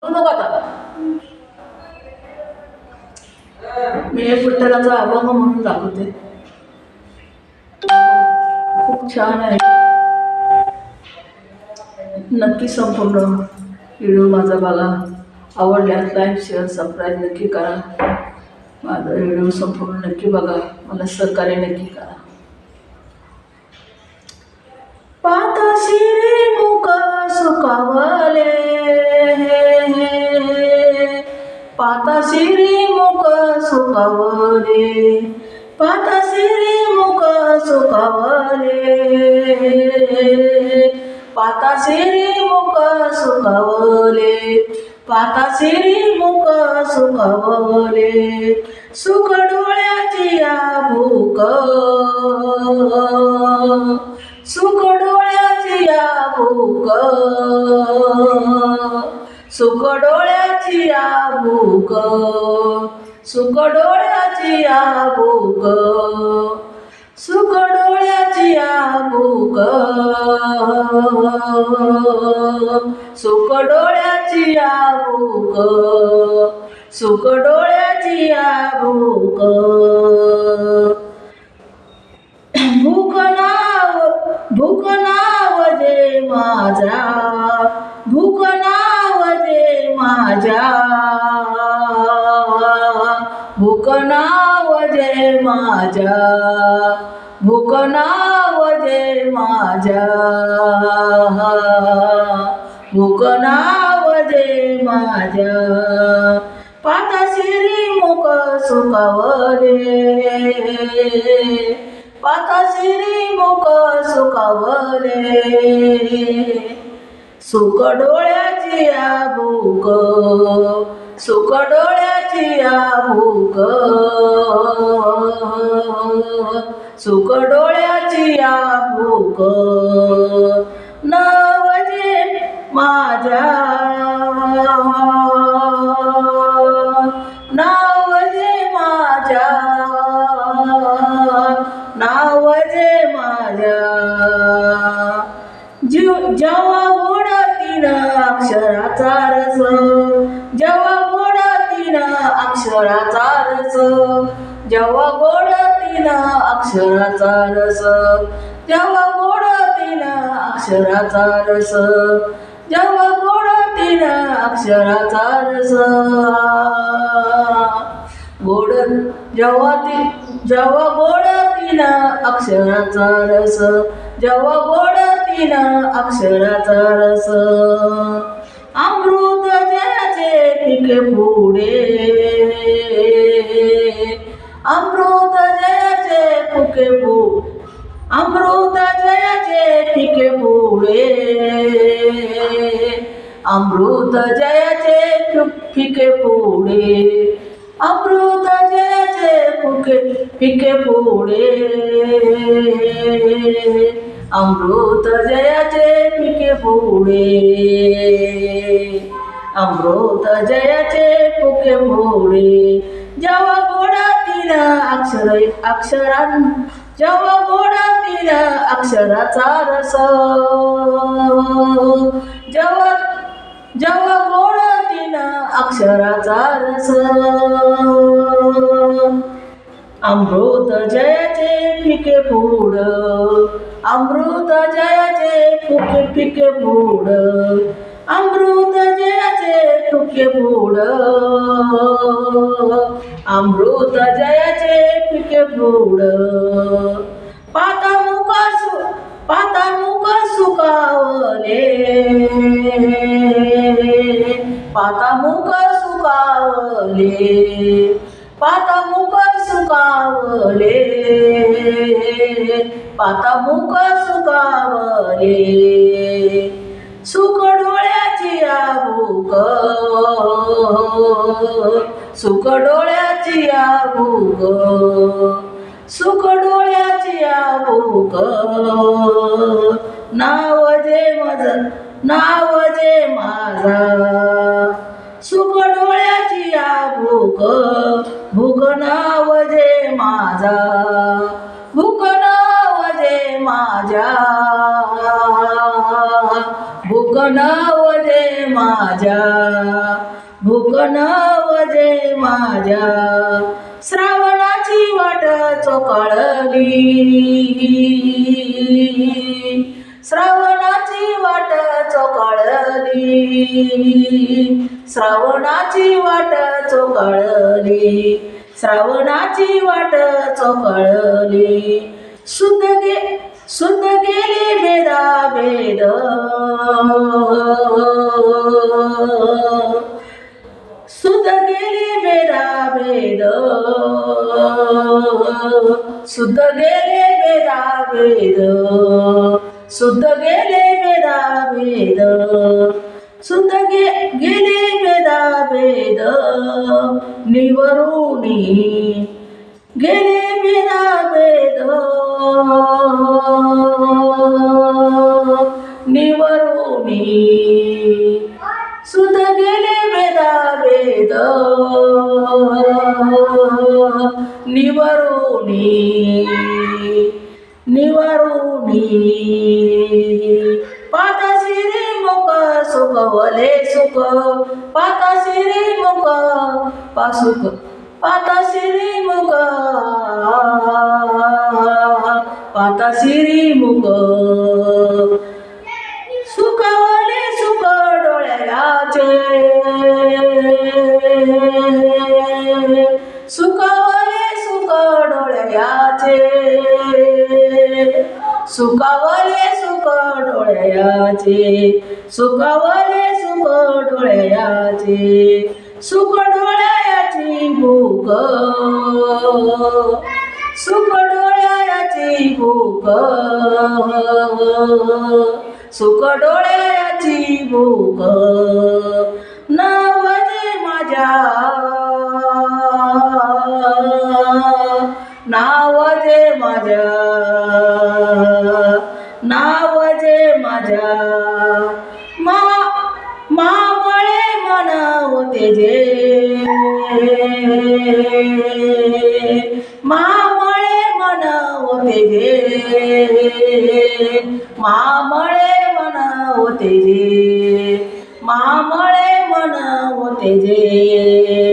नको आता. मी एक विठ्ठलाचा अभंग म्हणून दाखवते. खूप छान आहे. नक्की संपूर्ण व्हिडिओ माझा बघा. आवडल्यास लाईक शेअर सबस्क्राईब नक्की करा. माझा व्हिडिओ संपूर्ण नक्की बघा. मला सहकार्य नक्की करा. पाताशी रे मुख सुखावले, पाताशी रे मुख सुखावले, पाताशी रे मुख सुखावले, पाताशी रे मुख सुखावले, पाताशी रे मुख सुखावले, सुख डोळ्याची या भूक, सुख डोळ्याची या भूक, सुख डोळ्याची या भूक, सुख डोळ्याची या भूक, सुख डोळ्याची या भूक, सुख डोळ्याची या भूक, सुख डोळ्याची या भूक. भूक नाव जे माझा, भूक नाव जे माझ्या, भूक नाव जे माझ्या, भूक नाव जे माझ्या, भूक नाव जे माझ्या. पाताशी रे मुख सुखावले, पाताशी रे मुख सुखावले, सुख डोळ्याची या भूक, सुख डोळ्याची या भूक, सुख डोळ्याची या भूक. नाव जे माझ्या, नाव जे माझ्या, नाव जे माझ्या. जेव्हा गोड तीन अक्षराचा रस, जेव्हा गोड तीन अक्षराचा रस, जेव्हा गोड तीन अक्षराचा रस, जेव्हा गोड तीन अक्षराचा रस, जेव्हा गोड तीन अक्षराचा रस. गोड जेव्हा गोड तीन अक्षराचा रस, जेव्हा गोड तीन अक्षराचा रस. अमृत जयाचे पिके पुढे, अमृत जयाचे पिके पुढे, अमृत जयाचे पिके पुढे, अमृत जयाचे पिके पुढे, अमृत जयाचे पिके पुढे, अमृत जयाचे पिके पुढे, अमृत जयाचे पिके पुढे. जेव्हा गोडा तीन अक्षरां, जेव्हा गोडा तीन अक्षराचा रस, जेव्हा गोड तीन अक्षराचा रस. अमृत जयाचे पिके पुढ, अमृत जयाचे पिके पुढ, अमृत जयाचे पिके पुढ, अमृत जयाचे पिके पुढ. पातामुख सुखावले, पातामुख सुखावले, पातामुख सुखावले, पातामुख सुखावले, सुख डोळ्याची या भूक, सुख डोळ्याची या भूक, सुख डोळ्याची या भूक. नाव जे माझं, नाव जे माझा, सुख डोळ्याची या भूक, भूक नाव जे माझा, भूक नाव जे माझ्या, भूक भूक नवजे माझ्या, भूक नवजे माझ्या, श्रावणाची वाट चोखाळली, श्रावणाची वाट चोखाळली, श्रावणाची वाट चोखाळली, श्रावणाची वाट चोखाळली. शुद्ध गेले भेदा भेद, शुद्ध गेले भेदा भेद, शुद्ध गेले भेदा भेद, शुद्ध गेले भेदा भेद, शुद्ध गेले भेदा भेद, निवरुनी गेले भेदा भेद, निवरुनी शुद्ध गेले भेदा भेद, निवरुनी निवरुनी. पाताशी रे मुख सुखवले सुख, पाताशी रे मुख पासुख, पाताशी रे मुख, पाताशी रे मुख, सुखवले सुख डोळ्याचे, सुखवले सुख डोळ्याचे, सुखवले सुख डोळ्याचे, सुखवले सुख डोळ्याचे, सुख डोळ्याची भूक, सुख डोळ्याची भूक, सुख डोळ्याची भूक, नवजे माझ्या, नावजे माझ्या, नावजे माझ्या, मामळे मन होते जे, मामळे मन होते जे, मामळे मन होते जे, मामळे मन होते जे.